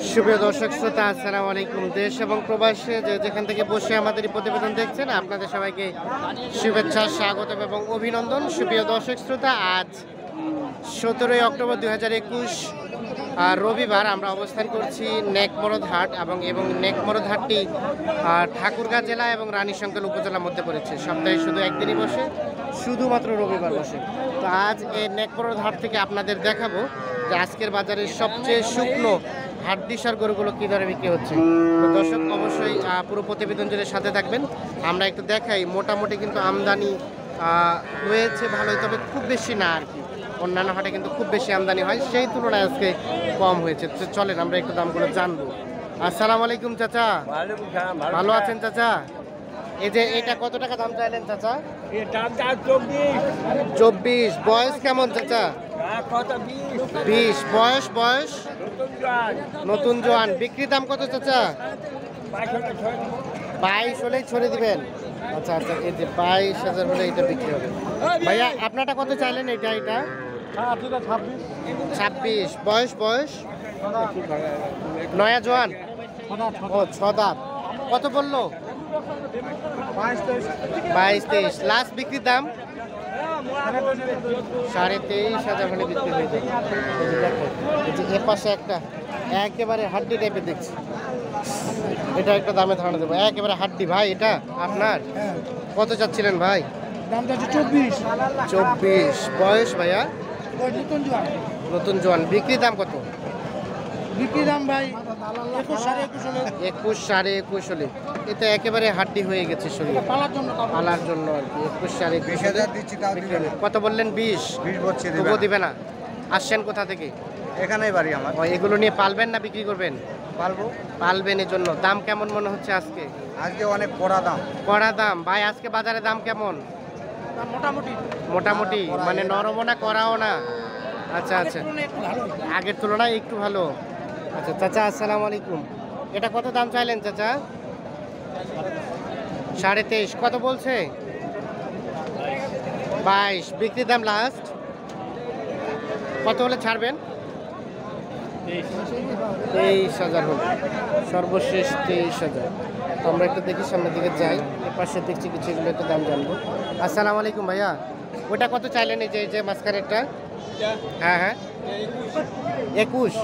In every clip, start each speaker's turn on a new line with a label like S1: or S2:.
S1: সুপ্রিয় দর্শক শ্রোতা, আসসালামু আলাইকুম। দেশ এবং প্রবাসে যেখান থেকে বসে আমাদের এই প্রতিবেদন দেখছেন, আপনাদের সবাইকে শুভেচ্ছা, স্বাগত এবং অভিনন্দন। সুপ্রিয় দর্শক শ্রোতা, আজ 17 অক্টোবর 2021 রবিবার আমরা অবস্থান করছি নেকমরদ হাট এবং নেকমরদ হাটটি ঠাকুরগাঁ জেলা এবং রানীশঙ্কর উপজেলার মধ্যে পড়েছে। সপ্তাহে শুধু একদিনই বসে, শুধুমাত্র রবিবার বসে। তো আজ এই নেকমরদ হাট থেকে আপনাদের দেখাবো যে আজকের বাজারের সবচেয়ে শুকনো হাড্ডিসার গরুগুলো কী দরে বিক্রি হচ্ছে। তো দর্শক অবশ্যই পুরো প্রতিবেদন জুড়ে সাথে থাকবেন। আমরা একটু দেখাই, মোটামুটি কিন্তু আমদানি হয়েছে ভালোই, তবে খুব বেশি না আর কি। অন্যান্য হাটে কিন্তু খুব বেশি আমদানি হয়, সেই তুলনায় আজকে কম হয়েছে। তো চলেন আমরা একটু দামগুলো জানবো। আসসালামু আলাইকুম চাচা, ভালো আছেন চাচা? এই যে এটা কত টাকা দাম চাইলেন চাচা? 24। বয়স কেমন চাচা? 20। বয়স নতুন জোয়ান। বিক্রি দাম কত চাচা? 22 হলেই ছড়ে দিবেন। আচ্ছা আচ্ছা, এই যে 22,000 হলে এটা বিক্রি হবে। ভাইয়া আপনারটা কত চাইলেন? এটা 26। বয়স নয়া জোয়ান। ও 6 দাঁত। কত বললো? 22-23। লাস্ট বিক্রির দাম 23,500 হলে বিক্রি হয়ে যাবে। এই যে এ পাশে একটা একেবারে হাড্ডি টাইপের দেখছি, এটা একটা দামে ধারণা দেবো। একেবারে হাড্ডি। ভাই এটা আপনার কত চাচ্ছিলেন ভাই?
S2: দামটা হচ্ছে 24।
S1: বয়স ভাইয়া?
S2: নতুন জোয়ান।
S1: বিক্রির দাম কত?
S2: বিক্রি দাম ভাই 21,
S1: 21 হলে। এটা একেবারে হাড্ডি হয়ে গেছে শরীর, পালার জন্য আর কি। 21,500
S3: দিচ্ছি, তাও দিবে না।
S1: কত বললেন? 20
S3: বলছি
S1: তবুও দিবে না? আসছেন কোথা থেকে?
S3: এখানেই বাড়ি আমার।
S1: এগুলো নিয়ে পালবেন না বিক্রি করবেন?
S3: পারবো।
S1: পালবেন। এর জন্য দাম কেমন মনে হচ্ছে আজকে?
S3: আজকে অনেক কড়া দাম।
S1: কড়া দাম। ভাই আজকে বাজারে দাম কেমন? মোটামুটি মানে নরমও না কড়াও না। আচ্ছা আচ্ছা, আগের তুলনায় একটু ভালো। আচ্ছা চাচা, আসসালামু আলাইকুম। এটা কত দাম চাইলেন চাচা? 23.5। কত বলছে? 22। বিক্রির দাম লাস্ট কত হলে ছাড়বেন? 23,000 হল সর্বশেষ। 23,000। তো আমরা একটু দেখি, সামনের দিকে যাই। এর পাশে দেখছি কিছু, এগুলো একটু দাম জানবো। আসসালামু আলাইকুম ভাইয়া, ওটা কত চাইলেন? এই যে মাঝখানেরটা? হ্যাঁ 21।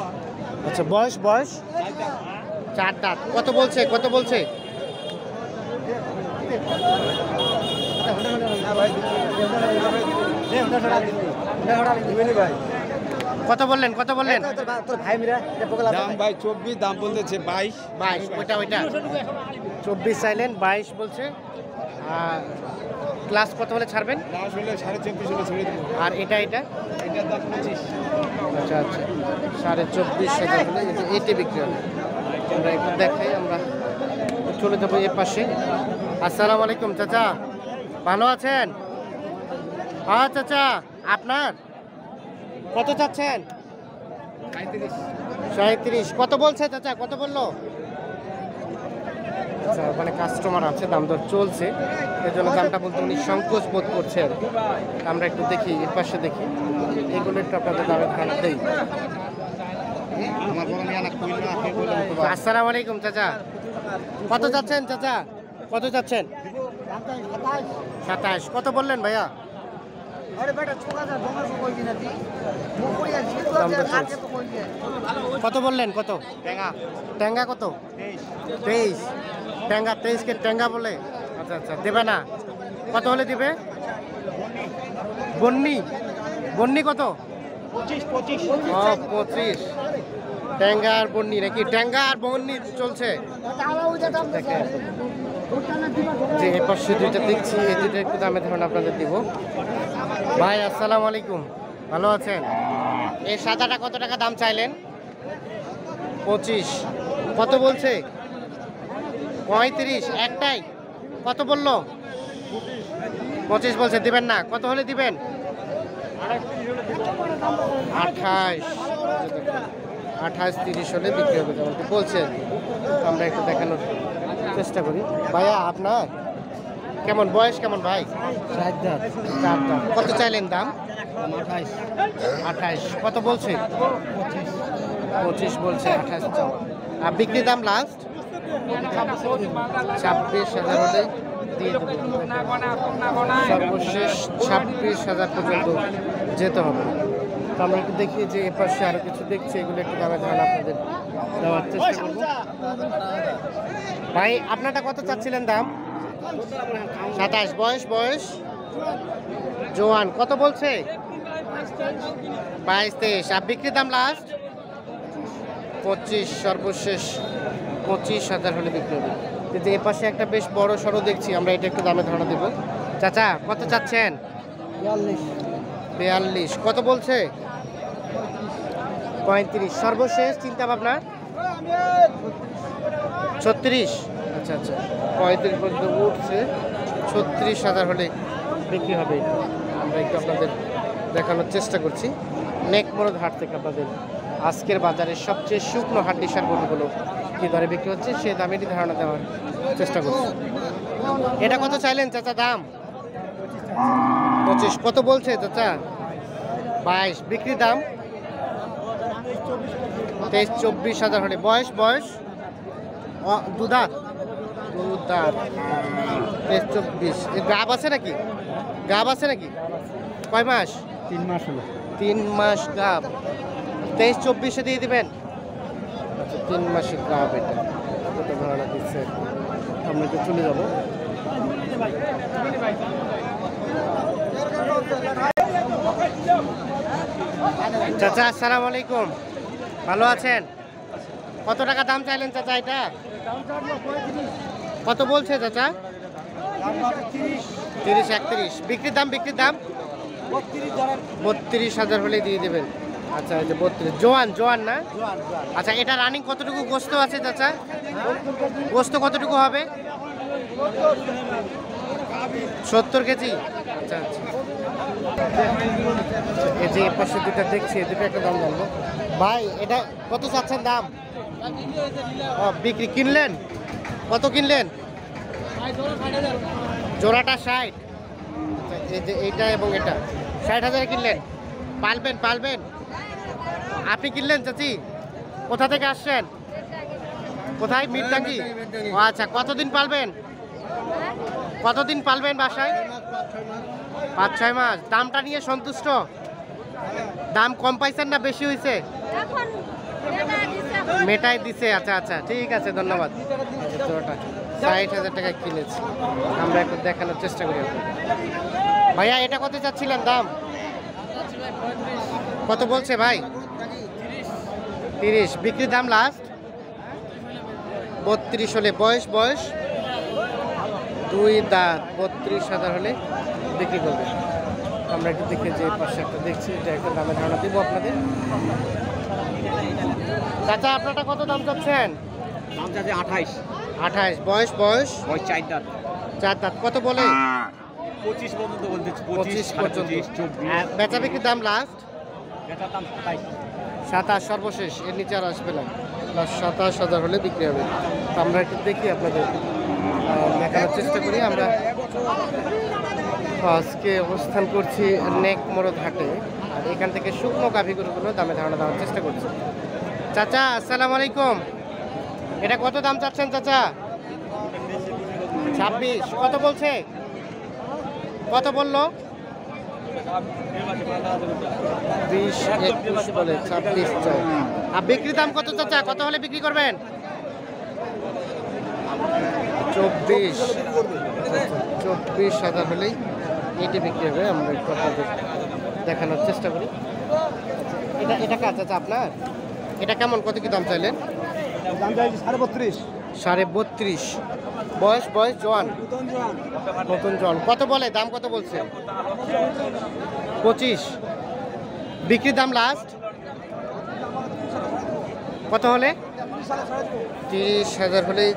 S1: আচ্ছা, বয়স 4 দাঁত। কত বলছে? কত বললেন?
S3: দাম ভাই 24, দাম বলতেছে 22।
S1: ওইটা 24 চাইলেন, 22 বলছে। ক্লাস কত হলে ছাড়বেন?
S3: আসলে 24.5 হলে ছেড়ে দেবো।
S1: আর এটার
S3: দাম 25।
S1: আচ্ছা 24,500 হলে এটি বিক্রি হবে। আমরা একটু দেখাই, আমরা চলে যাবো এর পাশে। আসসালামু আলাইকুম চাচা, ভালো আছেন? হ্যাঁ চাচা, আপনার কত চাচ্ছেন? 37। কত বলছে চাচা? কত বললো? আচ্ছা, মানে কাস্টমার আছে, দাম দর চলছে, এর জন্য দামটা বলতে উনি সংকোচ বোধ করছেন। আমরা একটু দেখি, এর পাশে দেখি, এগুলো একটু আপনাদের দামে ধারণা দেই। আসসালামু আলাইকুম চাচা, কত যাচ্ছেন চাচা? কত যাচ্ছেন? 27। কত বললেন ভাইয়া? কত বললেন? কত ট্যাঙ্গা? কত? 23। ট্যাঙ্গা 23 কে ট্যাঙ্গা বলে? আচ্ছা দেবে না? কত হলে দিবে? বন্নি কত? 25। ট্যাঙ্গা আর বন্নি নাকি? ট্যাঙ্গা আর বন্নি চলছে। দেখেন যে এ পাশে দুইটা দেখছি, এই দুইটা একটু দামে ধারণা আপনাদের দিব। ভাই আসসালামু আলাইকুম, ভালো আছেন? এই সাদাটা কত টাকা দাম চাইলেন? 25। কত বলছে? 35। একটাই? কত বললো? 25 বলছে। দিবেন না? কত হলে দিবেন? 28-30 হলে বিক্রি হবে, যেমন বলছেন। আমরা একটু দেখানোর চেষ্টা করি। ভাইয়া আপনার কেমন বয়স কেমন ভাই? 4 দাঁত। কত চাইলেন দাম? 28। কত বলছে? 25 বলছে, 28 চাও। আর বিক্রি দাম লাস্ট 26,000 হলেই দিয়ে দেবো। সর্বশেষ 26,000 পর্যন্ত যেতে হবে। তো আমরা একটু দেখি যে এ পাশে আরো কিছু দেখছি, এগুলো একটু দামে ধারণা আপনাদের দেওয়ার চেষ্টা করবো। ভাই আপনারটা কত চাচ্ছিলেন দাম? 27। বয়স জোয়ান, কত বলছে? 22-23। আর বিক্রি দাম লাস্ট 25, সর্বশেষ 25,000 হলে বিক্রি হবে। কিন্তু এ পাশে একটা বেশ বড় সড়ো দেখছি, আমরা এটা একটু দামে ধারণা দেবো। চাচা কত চাচ্ছেন? 42। কত বলছে? 35। সর্বশেষ চিন্তা ভাবনা 36। আচ্ছা 35 পর্যন্ত উঠছে, 36,000 হলে বিক্রি হবে। আমরা একটু আপনাদের দেখানোর চেষ্টা করছি নেকমরদ হাট থেকে আপনাদের আজকের বাজারের সবচেয়ে শুকনো হাড্ডিসার গরুগুলো কী দরে বিক্রি হচ্ছে সে দামেরই ধারণা দেওয়ার চেষ্টা করছি। এটা কত চাইলেন চাচা দাম? 25। কত বলছে চাচা? 22। বিক্রির দাম 23-24,000 হলে। বয়স দুধাত 23-24। গাব আছে নাকি? কয় মাস?
S2: 3 মাস হলো।
S1: 3 মাস গাব। 23-24 দিয়ে দিবেন। আচ্ছা 3 মাসের গাব, এটা ধারণা দিচ্ছে। আমরা একটু চলে যাবো। চাচা আসসালামু আলাইকুম, ভালো আছেন? কত টাকা দাম চাইলেন চাচা এটা? কত বলছে চাচা? 30-31। বিক্রির দাম 32,000 হলে দিয়ে দেবেন। আচ্ছা এই যে 32। জোয়ান না? আচ্ছা এটা রানিং কতটুকু গোস্ত আছে চাচা? গোস্ত কতটুকু হবে? 70 কেজি। আচ্ছা এই যে পাশে দুটা দেখছি, দুটো একটা দাম জানবো। ভাই এটা কত চাচ্ছেন দাম? বিক্রি কিনলেন? কত কিনলেন? জোড়াটা 60। এই যে এইটা এবং এটা 60,000 কিনলেন। পালবেন আপনি কিনলেন চাচি? কোথা থেকে আসছেন? কোথায়? মিরটাঙ্গি। ও আচ্ছা, কতদিন পালবেন বাসায়? 5-6 মাস। দামটা নিয়ে সন্তুষ্ট? দাম কম পাইছেন না বেশি হয়েছে? মেটাই দিছে। আচ্ছা ঠিক আছে, ধন্যবাদ। 60,000 টাকায় কিনেছি। আমরা একটু দেখানোর চেষ্টা করি। ভাইয়া এটা কত চাচ্ছিলেন দাম? কত বলছে ভাই? 30। বিক্রির দাম লাস্ট 32 হলে। বয়স 2 দাঁত। 32,000 হলে বিক্রি করবে। আমরা একটু দেখে যে পাশে একটা দেখছি, এটা একটা দামে ধারণা দিব আপনাদের। চাচা আপনারটা কত দাম চাচ্ছেন?
S3: দাম চাচ্ছে 28।
S1: বয়স
S3: 4 দাঁত।
S1: 4 দাঁত। কত বলে?
S3: 25 পর্যন্ত বলতে।
S1: 25 পর্যন্ত। বেচা বিক্রির দাম লাস্ট
S3: এটার দাম
S1: 27। সর্বশেষ, এর নিচে আর আসবে না। 27,000 হলে বিক্রি হবে। তো আমরা একটু দেখি আপনাদের দেখানোর চেষ্টা করি। আমরা আজকে অবস্থান করছি নেকমরদ হাটে, আর এখান থেকে শুকনো গাভী গরুগুলো দামে ধারণা দেওয়ার চেষ্টা করছি। চাচা আসসালামু আলাইকুম, এটা কত দাম চাচ্ছেন চাচা? 26। কত বলছে? কত বললো? 20-21 বলে, 26 চাই। আর বিক্রির দাম কত চাচা? কত হলে বিক্রি করবেন? 24,000 হলেই এটি বিক্রি হবে। আমরা একটু আপনাদের দেখানোর চেষ্টা করি। এটা কাজ আছে আপনার? এটা কেমন, কত কি দাম চাইলেন?
S3: দাম চাইছি 32.5।
S1: 32.5। বয়স জোয়ান, নতুন জোয়ান। কত বলে? দাম কত বলছে? 25। বিক্রির দাম লাস্ট কত হলে? 30,000 হলেই